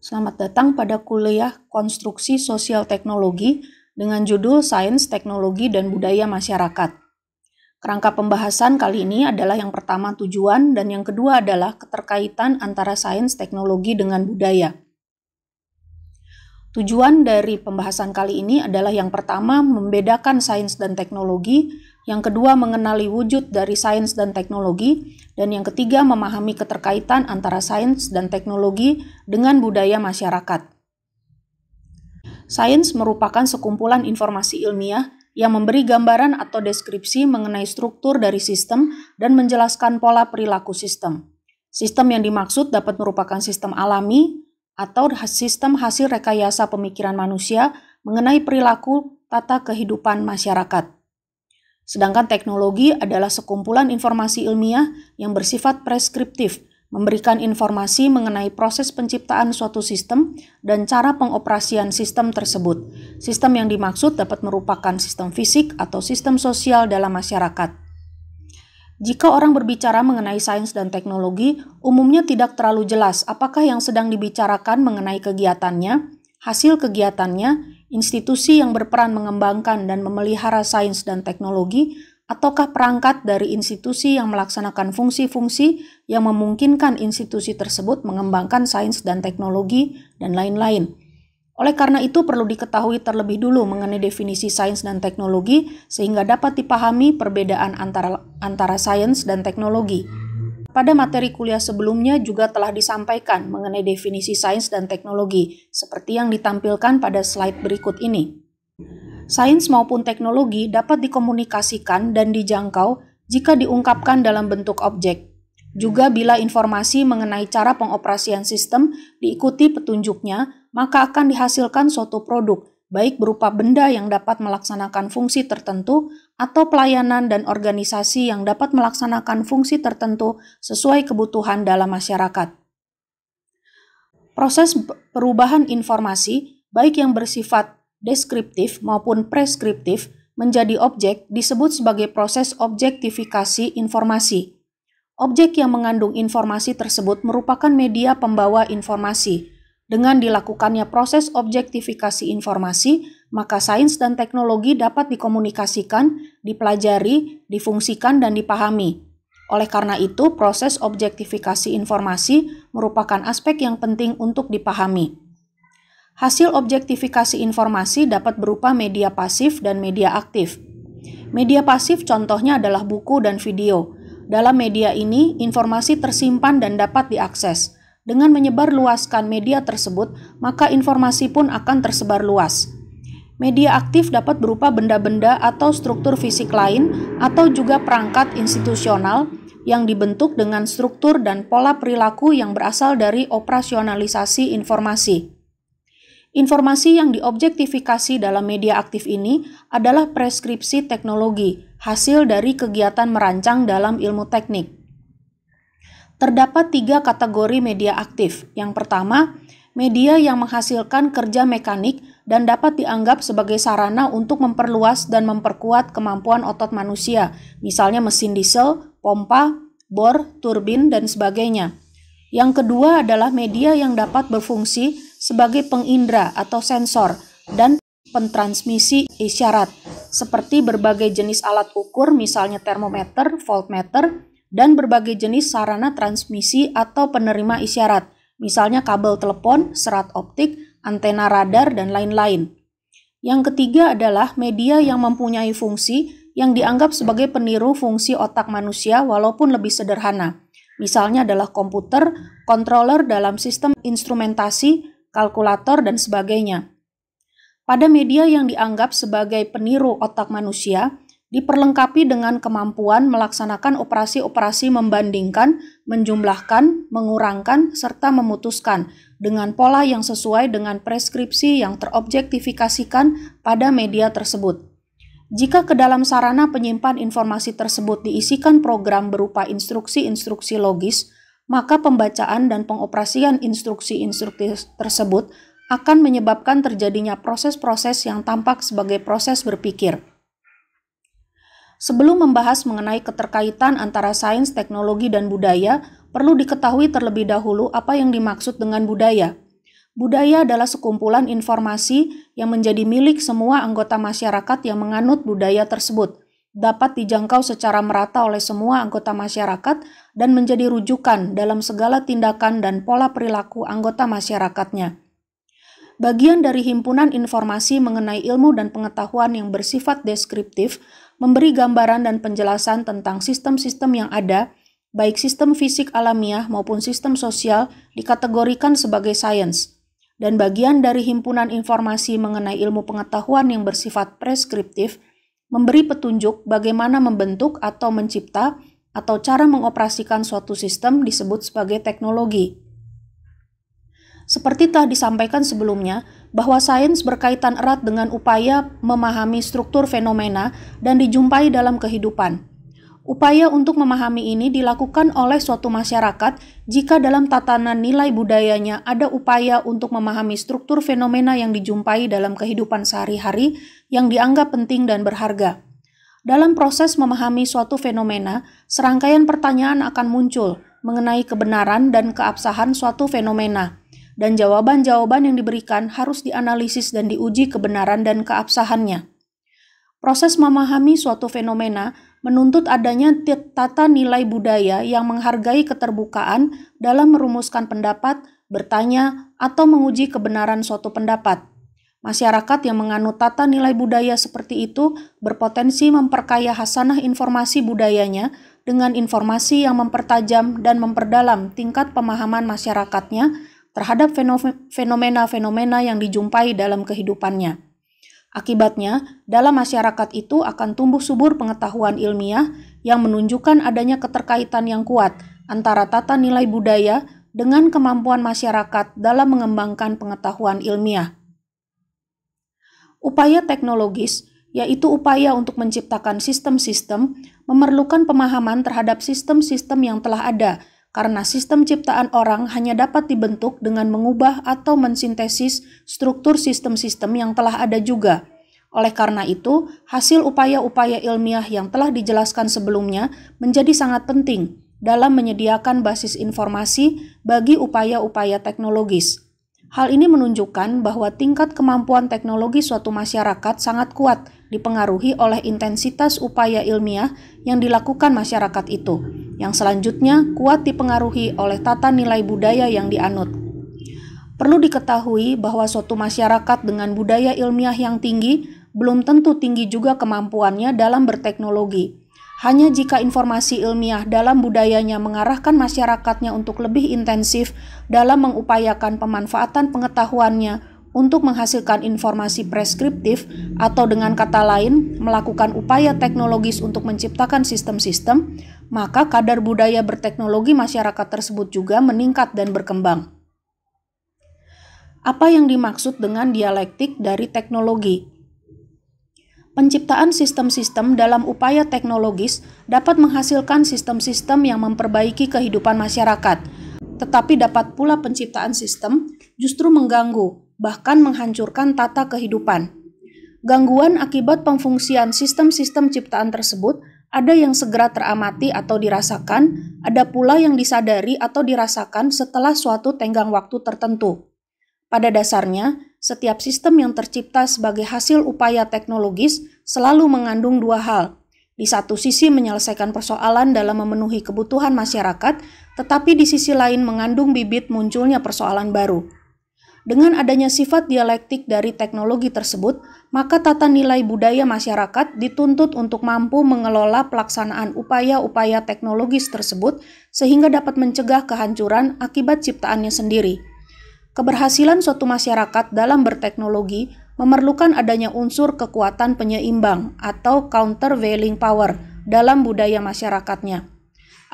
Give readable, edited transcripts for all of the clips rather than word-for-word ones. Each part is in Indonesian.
Selamat datang pada kuliah Konstruksi Sosial Teknologi dengan judul Sains, Teknologi, dan Budaya Masyarakat. Kerangka pembahasan kali ini adalah yang pertama tujuan dan yang kedua adalah keterkaitan antara sains, teknologi, dengan budaya. Tujuan dari pembahasan kali ini adalah yang pertama membedakan sains dan teknologi, yang kedua mengenali wujud dari sains dan teknologi, dan yang ketiga memahami keterkaitan antara sains dan teknologi dengan budaya masyarakat. Sains merupakan sekumpulan informasi ilmiah yang memberi gambaran atau deskripsi mengenai struktur dari sistem dan menjelaskan pola perilaku sistem. Sistem yang dimaksud dapat merupakan sistem alami atau sistem hasil rekayasa pemikiran manusia mengenai perilaku tata kehidupan masyarakat. Sedangkan teknologi adalah sekumpulan informasi ilmiah yang bersifat preskriptif, memberikan informasi mengenai proses penciptaan suatu sistem dan cara pengoperasian sistem tersebut. Sistem yang dimaksud dapat merupakan sistem fisik atau sistem sosial dalam masyarakat. Jika orang berbicara mengenai sains dan teknologi, umumnya tidak terlalu jelas apakah yang sedang dibicarakan mengenai kegiatannya, hasil kegiatannya, institusi yang berperan mengembangkan dan memelihara sains dan teknologi, ataukah perangkat dari institusi yang melaksanakan fungsi-fungsi yang memungkinkan institusi tersebut mengembangkan sains dan teknologi, dan lain-lain. Oleh karena itu, perlu diketahui terlebih dulu mengenai definisi sains dan teknologi sehingga dapat dipahami perbedaan antara sains dan teknologi. Pada materi kuliah sebelumnya juga telah disampaikan mengenai definisi sains dan teknologi, seperti yang ditampilkan pada slide berikut ini. Sains maupun teknologi dapat dikomunikasikan dan dijangkau jika diungkapkan dalam bentuk objek. Juga bila informasi mengenai cara pengoperasian sistem diikuti petunjuknya, maka akan dihasilkan suatu produk, baik berupa benda yang dapat melaksanakan fungsi tertentu atau pelayanan dan organisasi yang dapat melaksanakan fungsi tertentu sesuai kebutuhan dalam masyarakat. Proses perubahan informasi, baik yang bersifat deskriptif maupun preskriptif menjadi objek disebut sebagai proses objektifikasi informasi. Objek yang mengandung informasi tersebut merupakan media pembawa informasi. Dengan dilakukannya proses objektifikasi informasi, maka sains dan teknologi dapat dikomunikasikan, dipelajari, difungsikan, dan dipahami. Oleh karena itu, proses objektifikasi informasi merupakan aspek yang penting untuk dipahami. Hasil objektifikasi informasi dapat berupa media pasif dan media aktif. Media pasif contohnya adalah buku dan video. Dalam media ini, informasi tersimpan dan dapat diakses. Dengan menyebarluaskan media tersebut, maka informasi pun akan tersebar luas. Media aktif dapat berupa benda-benda atau struktur fisik lain atau juga perangkat institusional yang dibentuk dengan struktur dan pola perilaku yang berasal dari operasionalisasi informasi. Informasi yang diobjektifikasi dalam media aktif ini adalah preskripsi teknologi, hasil dari kegiatan merancang dalam ilmu teknik. Terdapat 3 kategori media aktif. Yang pertama, media yang menghasilkan kerja mekanik dan dapat dianggap sebagai sarana untuk memperluas dan memperkuat kemampuan otot manusia, misalnya mesin diesel, pompa, bor, turbin, dan sebagainya. Yang kedua adalah media yang dapat berfungsi sebagai pengindra atau sensor dan pentransmisi isyarat, seperti berbagai jenis alat ukur misalnya termometer, voltmeter, dan berbagai jenis sarana transmisi atau penerima isyarat, misalnya kabel telepon, serat optik, antena radar, dan lain-lain. Yang ketiga adalah media yang mempunyai fungsi yang dianggap sebagai peniru fungsi otak manusia walaupun lebih sederhana. Misalnya adalah komputer, controller dalam sistem instrumentasi, kalkulator, dan sebagainya. Pada media yang dianggap sebagai peniru otak manusia, diperlengkapi dengan kemampuan melaksanakan operasi-operasi membandingkan, menjumlahkan, mengurangkan, serta memutuskan dengan pola yang sesuai dengan preskripsi yang terobjektifikasikan pada media tersebut. Jika ke dalam sarana penyimpan informasi tersebut diisikan program berupa instruksi-instruksi logis, maka pembacaan dan pengoperasian instruksi-instruksi tersebut akan menyebabkan terjadinya proses-proses yang tampak sebagai proses berpikir. Sebelum membahas mengenai keterkaitan antara sains, teknologi, dan budaya, perlu diketahui terlebih dahulu apa yang dimaksud dengan budaya. Budaya adalah sekumpulan informasi yang menjadi milik semua anggota masyarakat yang menganut budaya tersebut, dapat dijangkau secara merata oleh semua anggota masyarakat dan menjadi rujukan dalam segala tindakan dan pola perilaku anggota masyarakatnya. Bagian dari himpunan informasi mengenai ilmu dan pengetahuan yang bersifat deskriptif memberi gambaran dan penjelasan tentang sistem-sistem yang ada, baik sistem fisik alamiah maupun sistem sosial dikategorikan sebagai sains. Dan bagian dari himpunan informasi mengenai ilmu pengetahuan yang bersifat preskriptif memberi petunjuk bagaimana membentuk atau mencipta atau cara mengoperasikan suatu sistem disebut sebagai teknologi. Seperti telah disampaikan sebelumnya, bahwa sains berkaitan erat dengan upaya memahami struktur fenomena dan dijumpai dalam kehidupan. Upaya untuk memahami ini dilakukan oleh suatu masyarakat jika dalam tatanan nilai budayanya ada upaya untuk memahami struktur fenomena yang dijumpai dalam kehidupan sehari-hari yang dianggap penting dan berharga. Dalam proses memahami suatu fenomena, serangkaian pertanyaan akan muncul mengenai kebenaran dan keabsahan suatu fenomena, dan jawaban-jawaban yang diberikan harus dianalisis dan diuji kebenaran dan keabsahannya. Proses memahami suatu fenomena menuntut adanya tata nilai budaya yang menghargai keterbukaan dalam merumuskan pendapat, bertanya, atau menguji kebenaran suatu pendapat. Masyarakat yang menganut tata nilai budaya seperti itu berpotensi memperkaya hasanah informasi budayanya dengan informasi yang mempertajam dan memperdalam tingkat pemahaman masyarakatnya terhadap fenomena-fenomena yang dijumpai dalam kehidupannya. Akibatnya, dalam masyarakat itu akan tumbuh subur pengetahuan ilmiah yang menunjukkan adanya keterkaitan yang kuat antara tata nilai budaya dengan kemampuan masyarakat dalam mengembangkan pengetahuan ilmiah. Upaya teknologis, yaitu upaya untuk menciptakan sistem-sistem, memerlukan pemahaman terhadap sistem-sistem yang telah ada, karena sistem ciptaan orang hanya dapat dibentuk dengan mengubah atau mensintesis struktur sistem-sistem yang telah ada juga. Oleh karena itu, hasil upaya-upaya ilmiah yang telah dijelaskan sebelumnya menjadi sangat penting dalam menyediakan basis informasi bagi upaya-upaya teknologis. Hal ini menunjukkan bahwa tingkat kemampuan teknologi suatu masyarakat sangat kuat dipengaruhi oleh intensitas upaya ilmiah yang dilakukan masyarakat itu, yang selanjutnya kuat dipengaruhi oleh tata nilai budaya yang dianut. Perlu diketahui bahwa suatu masyarakat dengan budaya ilmiah yang tinggi belum tentu tinggi juga kemampuannya dalam berteknologi. Hanya jika informasi ilmiah dalam budayanya mengarahkan masyarakatnya untuk lebih intensif dalam mengupayakan pemanfaatan pengetahuannya untuk menghasilkan informasi preskriptif atau dengan kata lain melakukan upaya teknologis untuk menciptakan sistem-sistem, maka kadar budaya berteknologi masyarakat tersebut juga meningkat dan berkembang. Apa yang dimaksud dengan dialektik dari teknologi? Penciptaan sistem-sistem dalam upaya teknologis dapat menghasilkan sistem-sistem yang memperbaiki kehidupan masyarakat, tetapi dapat pula penciptaan sistem justru mengganggu, bahkan menghancurkan tata kehidupan. Gangguan akibat pemfungsian sistem-sistem ciptaan tersebut ada yang segera teramati atau dirasakan, ada pula yang disadari atau dirasakan setelah suatu tenggang waktu tertentu. Pada dasarnya, setiap sistem yang tercipta sebagai hasil upaya teknologis selalu mengandung dua hal. Di satu sisi menyelesaikan persoalan dalam memenuhi kebutuhan masyarakat, tetapi di sisi lain mengandung bibit munculnya persoalan baru. Dengan adanya sifat dialektik dari teknologi tersebut, maka tata nilai budaya masyarakat dituntut untuk mampu mengelola pelaksanaan upaya-upaya teknologis tersebut sehingga dapat mencegah kehancuran akibat ciptaannya sendiri. Keberhasilan suatu masyarakat dalam berteknologi memerlukan adanya unsur kekuatan penyeimbang atau countervailing power dalam budaya masyarakatnya.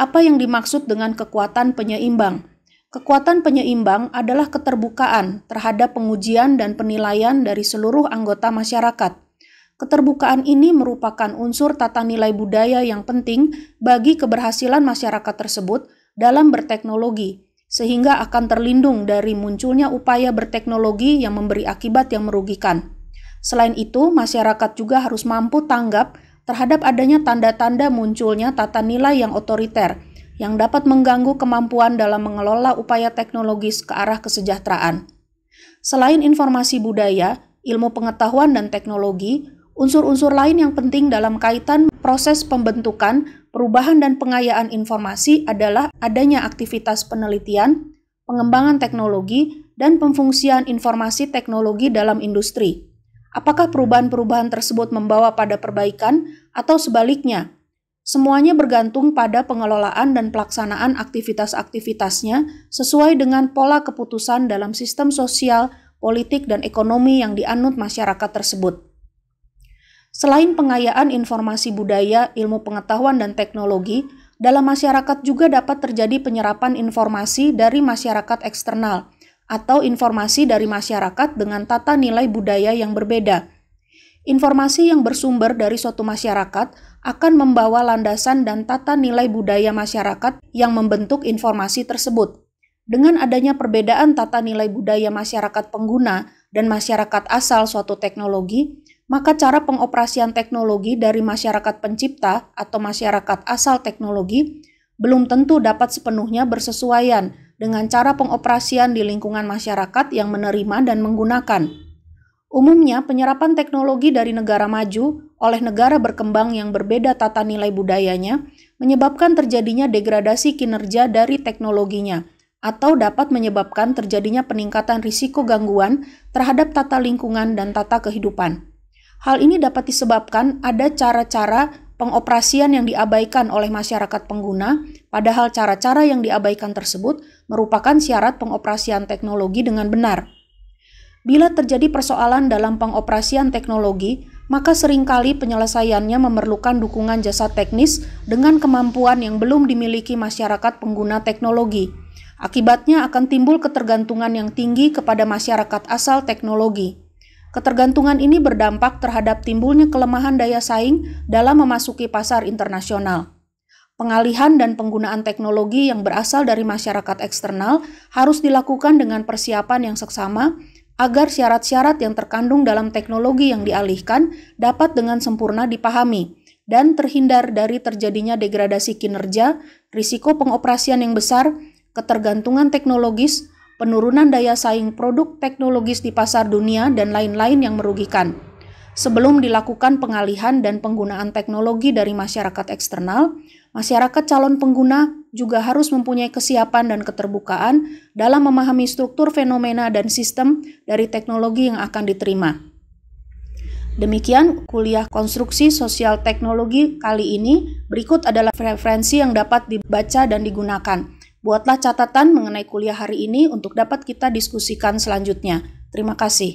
Apa yang dimaksud dengan kekuatan penyeimbang? Kekuatan penyeimbang adalah keterbukaan terhadap pengujian dan penilaian dari seluruh anggota masyarakat. Keterbukaan ini merupakan unsur tata nilai budaya yang penting bagi keberhasilan masyarakat tersebut dalam berteknologi, sehingga akan terlindung dari munculnya upaya berteknologi yang memberi akibat yang merugikan. Selain itu, masyarakat juga harus mampu tanggap terhadap adanya tanda-tanda munculnya tata nilai yang otoriter, yang dapat mengganggu kemampuan dalam mengelola upaya teknologis ke arah kesejahteraan. Selain informasi budaya, ilmu pengetahuan dan teknologi, unsur-unsur lain yang penting dalam kaitan proses pembentukan, perubahan dan pengayaan informasi adalah adanya aktivitas penelitian, pengembangan teknologi, dan pemfungsian informasi teknologi dalam industri. Apakah perubahan-perubahan tersebut membawa pada perbaikan atau sebaliknya? Semuanya bergantung pada pengelolaan dan pelaksanaan aktivitas-aktivitasnya sesuai dengan pola keputusan dalam sistem sosial, politik, dan ekonomi yang dianut masyarakat tersebut. Selain pengayaan informasi budaya, ilmu pengetahuan, dan teknologi, dalam masyarakat juga dapat terjadi penyerapan informasi dari masyarakat eksternal atau informasi dari masyarakat dengan tata nilai budaya yang berbeda. Informasi yang bersumber dari suatu masyarakat akan membawa landasan dan tata nilai budaya masyarakat yang membentuk informasi tersebut. Dengan adanya perbedaan tata nilai budaya masyarakat pengguna dan masyarakat asal suatu teknologi, maka cara pengoperasian teknologi dari masyarakat pencipta atau masyarakat asal teknologi belum tentu dapat sepenuhnya bersesuaian dengan cara pengoperasian di lingkungan masyarakat yang menerima dan menggunakan. Umumnya, penyerapan teknologi dari negara maju oleh negara berkembang yang berbeda tata nilai budayanya menyebabkan terjadinya degradasi kinerja dari teknologinya, atau dapat menyebabkan terjadinya peningkatan risiko gangguan terhadap tata lingkungan dan tata kehidupan. Hal ini dapat disebabkan ada cara-cara pengoperasian yang diabaikan oleh masyarakat pengguna, padahal cara-cara yang diabaikan tersebut merupakan syarat pengoperasian teknologi dengan benar. Bila terjadi persoalan dalam pengoperasian teknologi, maka seringkali penyelesaiannya memerlukan dukungan jasa teknis dengan kemampuan yang belum dimiliki masyarakat pengguna teknologi. Akibatnya akan timbul ketergantungan yang tinggi kepada masyarakat asal teknologi. Ketergantungan ini berdampak terhadap timbulnya kelemahan daya saing dalam memasuki pasar internasional. Pengalihan dan penggunaan teknologi yang berasal dari masyarakat eksternal harus dilakukan dengan persiapan yang seksama agar syarat-syarat yang terkandung dalam teknologi yang dialihkan dapat dengan sempurna dipahami dan terhindar dari terjadinya degradasi kinerja, risiko pengoperasian yang besar, ketergantungan teknologis, penurunan daya saing produk teknologis di pasar dunia, dan lain-lain yang merugikan. Sebelum dilakukan pengalihan dan penggunaan teknologi dari masyarakat eksternal, masyarakat calon pengguna juga harus mempunyai kesiapan dan keterbukaan dalam memahami struktur fenomena dan sistem dari teknologi yang akan diterima. Demikian kuliah konstruksi sosial teknologi kali ini. Berikut adalah referensi yang dapat dibaca dan digunakan. Buatlah catatan mengenai kuliah hari ini untuk dapat kita diskusikan selanjutnya. Terima kasih.